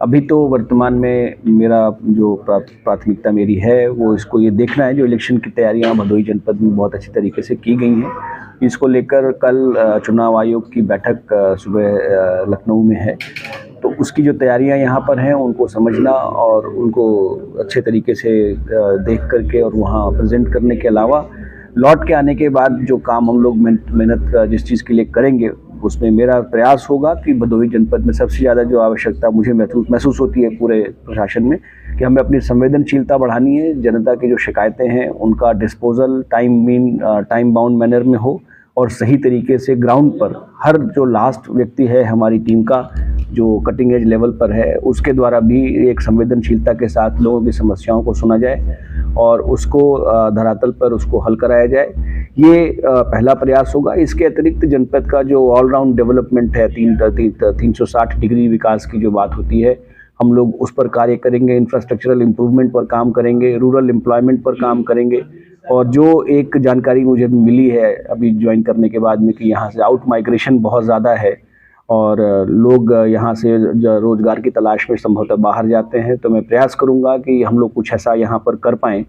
अभी तो वर्तमान में मेरा जो प्राथमिकता मेरी है वो इसको ये देखना है, जो इलेक्शन की तैयारियां भदोही जनपद में बहुत अच्छी तरीके से की गई हैं। इसको लेकर कल चुनाव आयोग की बैठक सुबह लखनऊ में है, तो उसकी जो तैयारियां यहाँ पर हैं उनको समझना और उनको अच्छे तरीके से देख करके और वहाँ प्रेजेंट करने के अलावा लौट के आने के बाद जो काम हम लोग मेहनत जिस चीज़ के लिए करेंगे उसमें मेरा प्रयास होगा कि भदोही जनपद में सबसे ज़्यादा जो आवश्यकता मुझे महसूस होती है पूरे प्रशासन में, कि हमें अपनी संवेदनशीलता बढ़ानी है। जनता की जो शिकायतें हैं उनका डिस्पोजल टाइम बाउंड मैनर में हो और सही तरीके से ग्राउंड पर हर जो लास्ट व्यक्ति है हमारी टीम का जो कटिंग एज लेवल पर है उसके द्वारा भी एक संवेदनशीलता के साथ लोगों की समस्याओं को सुना जाए और उसको धरातल पर उसको हल कराया जाए। ये पहला प्रयास होगा। इसके अतिरिक्त जनपद का जो ऑलराउंड डेवलपमेंट है, 360 डिग्री विकास की जो बात होती है, हम लोग उस पर कार्य करेंगे। इंफ्रास्ट्रक्चरल इम्प्रूवमेंट पर काम करेंगे, रूरल एम्प्लॉयमेंट पर काम करेंगे। और जो एक जानकारी मुझे मिली है अभी ज्वाइन करने के बाद में कि यहाँ से आउट माइग्रेशन बहुत ज़्यादा है और लोग यहाँ से रोज़गार की तलाश में संभवतः बाहर जाते हैं, तो मैं प्रयास करूँगा कि हम लोग कुछ ऐसा यहाँ पर कर पाएँ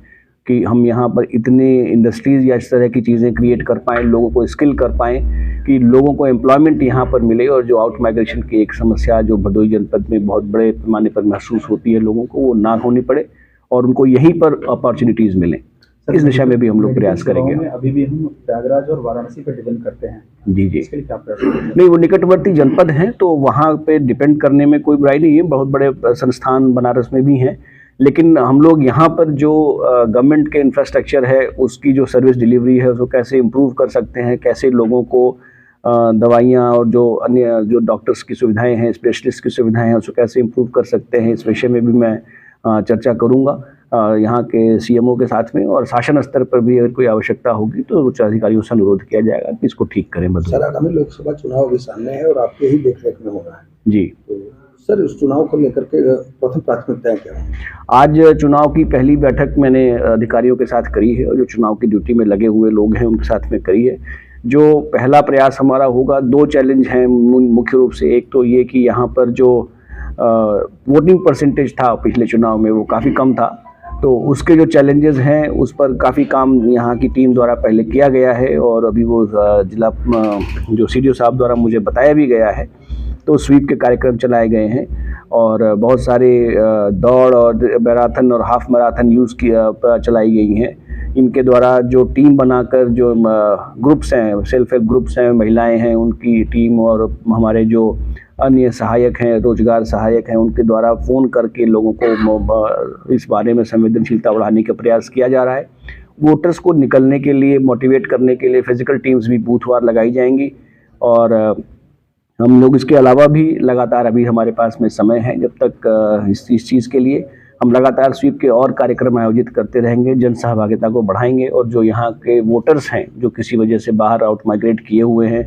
कि हम यहाँ पर इतने इंडस्ट्रीज़ या इस तरह की चीज़ें क्रिएट कर पाएँ, लोगों को स्किल कर पाएँ कि लोगों को एम्प्लॉयमेंट यहाँ पर मिले और जो आउट माइग्रेशन की एक समस्या जो भदोही जनपद में बहुत बड़े पैमाने पर महसूस होती है लोगों को, वो ना होनी पड़े और उनको यहीं पर अपॉर्चुनिटीज़ मिलें। इस दिशा में भी हम लोग प्रयास करेंगे। अभी भी हम प्रयागराज और वाराणसी पर डिपेंड करते हैं। जी जी, इसके लिए क्या प्रयास? नहीं, वो निकटवर्ती जनपद हैं तो वहाँ पे डिपेंड करने में कोई बुराई नहीं है। बहुत बड़े संस्थान बनारस में भी हैं, लेकिन हम लोग यहाँ पर जो गवर्नमेंट के इंफ्रास्ट्रक्चर है उसकी जो सर्विस डिलीवरी है उसको कैसे इम्प्रूव कर सकते हैं, कैसे लोगों को दवाइयाँ और जो अन्य जो डॉक्टर्स की सुविधाएं हैं, स्पेशलिस्ट की सुविधाएं हैं, उसको कैसे इम्प्रूव कर सकते हैं, इस विषय में भी मैं चर्चा करूँगा यहाँ के सीएमओ के साथ में। और शासन स्तर पर भी अगर कोई आवश्यकता होगी तो उच्च अधिकारियों से अनुरोध किया जाएगा कि इसको ठीक करें। सर, आगामी लोकसभा चुनाव भी सामने है और आपके ही देखरेख में हो रहा है जी, तो सर उस चुनाव को लेकर के प्रथम प्राथमिकताएं क्या है? आज चुनाव की पहली बैठक मैंने अधिकारियों के साथ करी है और जो चुनाव की ड्यूटी में लगे हुए लोग हैं उनके साथ में करी है। जो पहला प्रयास हमारा होगा, दो चैलेंज हैं मुख्य रूप से। एक तो ये कि यहाँ पर जो वोटिंग परसेंटेज था पिछले चुनाव में वो काफ़ी कम था, तो उसके जो चैलेंजेस हैं उस पर काफ़ी काम यहाँ की टीम द्वारा पहले किया गया है और अभी वो जिला जो सीडीओ साहब द्वारा मुझे बताया भी गया है। तो स्वीप के कार्यक्रम चलाए गए हैं और बहुत सारे दौड़ और मैराथन और हाफ मैराथन चलाई गई हैं। इनके द्वारा जो टीम बनाकर जो ग्रुप्स हैं, सेल्फ हेल्प ग्रुप्स हैं, महिलाएं हैं, उनकी टीम और हमारे जो अन्य सहायक हैं, रोजगार सहायक हैं, उनके द्वारा फ़ोन करके लोगों को इस बारे में संवेदनशीलता बढ़ाने का प्रयास किया जा रहा है। वोटर्स को निकलने के लिए मोटिवेट करने के लिए फिजिकल टीम्स भी बूथवार लगाई जाएंगी और हम लोग इसके अलावा भी लगातार, अभी हमारे पास में समय है जब तक इस चीज़ के लिए हम लगातार स्वीप के और कार्यक्रम आयोजित करते रहेंगे, जन सहभागिता को बढ़ाएंगे और जो यहाँ के वोटर्स हैं जो किसी वजह से बाहर आउट माइग्रेट किए हुए हैं,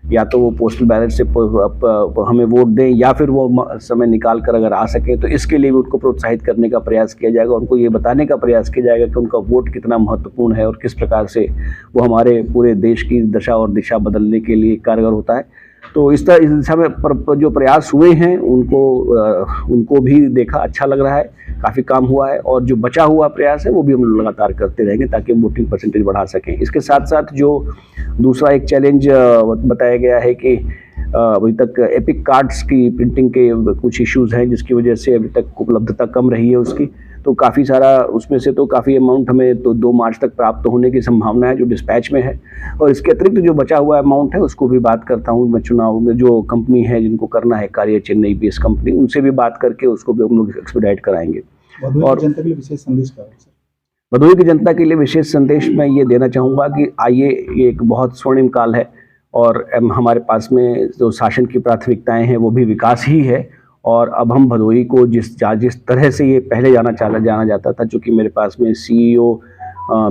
या तो वो पोस्टल बैलेट से हमें वोट दें या फिर वो समय निकाल कर अगर आ सके, तो इसके लिए भी उनको प्रोत्साहित करने का प्रयास किया जाएगा। उनको ये बताने का प्रयास किया जाएगा कि उनका वोट कितना महत्वपूर्ण है और किस प्रकार से वो हमारे पूरे देश की दशा और दिशा बदलने के लिए कारगर होता है। तो इस दिशा में जो प्रयास हुए हैं उनको भी देखा, अच्छा लग रहा है, काफ़ी काम हुआ है और जो बचा हुआ प्रयास है वो भी हम लोग लगातार करते रहेंगे ताकि वोटिंग परसेंटेज बढ़ा सकें। इसके साथ साथ जो दूसरा एक चैलेंज बताया गया है कि अभी तक एपिक कार्ड्स की प्रिंटिंग के कुछ इश्यूज़ हैं जिसकी वजह से अभी तक उपलब्धता कम रही है उसकी, तो काफ़ी सारा उसमें से तो काफ़ी अमाउंट हमें तो 2 मार्च तक प्राप्त होने की संभावना है जो डिस्पैच में है। और इसके अतिरिक्त जो बचा हुआ अमाउंट है उसको भी बात करता हूँ मैं, चुनाव में जो कंपनी है जिनको करना है कार्य, चेन्नई बेस्ड कंपनी, उनसे भी बात करके उसको भी हम लोग एक्सपीडाइट कराएंगे। और जनता के लिए विशेष संदेश क्या है सर? भदोही की जनता के लिए विशेष संदेश मैं ये देना चाहूँगा कि आइए, ये एक बहुत स्वर्णिम काल है और हमारे पास में जो शासन की प्राथमिकताएं हैं वो भी विकास ही है। और अब हम भदोही को जिस तरह से ये पहले जाना जाता था, चूँकि मेरे पास में CEO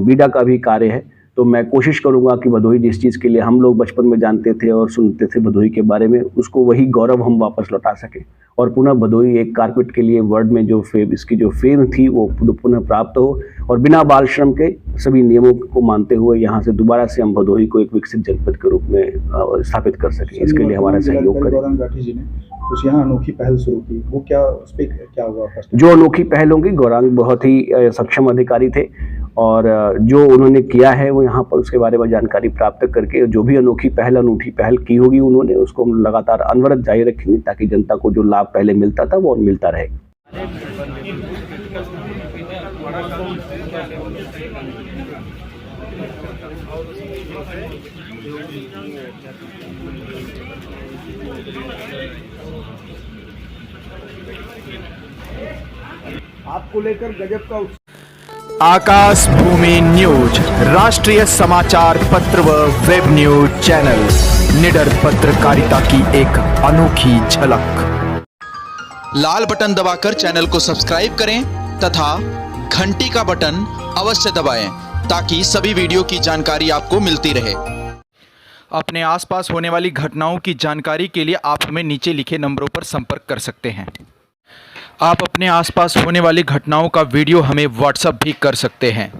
बीडा का भी कार्य है, तो मैं कोशिश करूंगा कि भदोही जिस चीज़ के लिए हम लोग बचपन में जानते थे और सुनते थे भदोही के बारे में, उसको वही गौरव हम वापस लौटा सकें और पुनः भदोही एक कारपेट के लिए वर्ल्ड में जो इसकी जो फेम थी वो पुनः प्राप्त हो और बिना बाल श्रम के सभी नियमों को मानते हुए यहाँ से दोबारा से हम भदोही को एक विकसित जनपद के रूप में स्थापित कर सकें। इसके लिए हमारा सहयोग करें। गौरांग राठी जी ने कुछ यहाँ अनोखी पहल शुरू की, वो क्या, उस पर क्या हुआ? जो अनोखी पहल होंगी, गौरांग बहुत ही सक्षम अधिकारी थे और जो उन्होंने किया है वो यहाँ पर उसके बारे में जानकारी प्राप्त करके जो भी अनूठी पहल की होगी उन्होंने, उसको हम लगातार अनवरत जारी रखेंगे ताकि जनता को जो लाभ पहले मिलता था वो मिलता रहे। आपको लेकर गजब का आकाश भूमि न्यूज, राष्ट्रीय समाचार पत्र व वेब न्यूज चैनल, निडर पत्रकारिता की एक अनोखी झलक। लाल बटन दबाकर चैनल को सब्सक्राइब करें तथा घंटी का बटन अवश्य दबाएं ताकि सभी वीडियो की जानकारी आपको मिलती रहे। अपने आसपास होने वाली घटनाओं की जानकारी के लिए आप हमें नीचे लिखे नंबरों पर संपर्क कर सकते हैं। आप अपने आसपास होने वाली घटनाओं का वीडियो हमें व्हाट्सएप भी कर सकते हैं।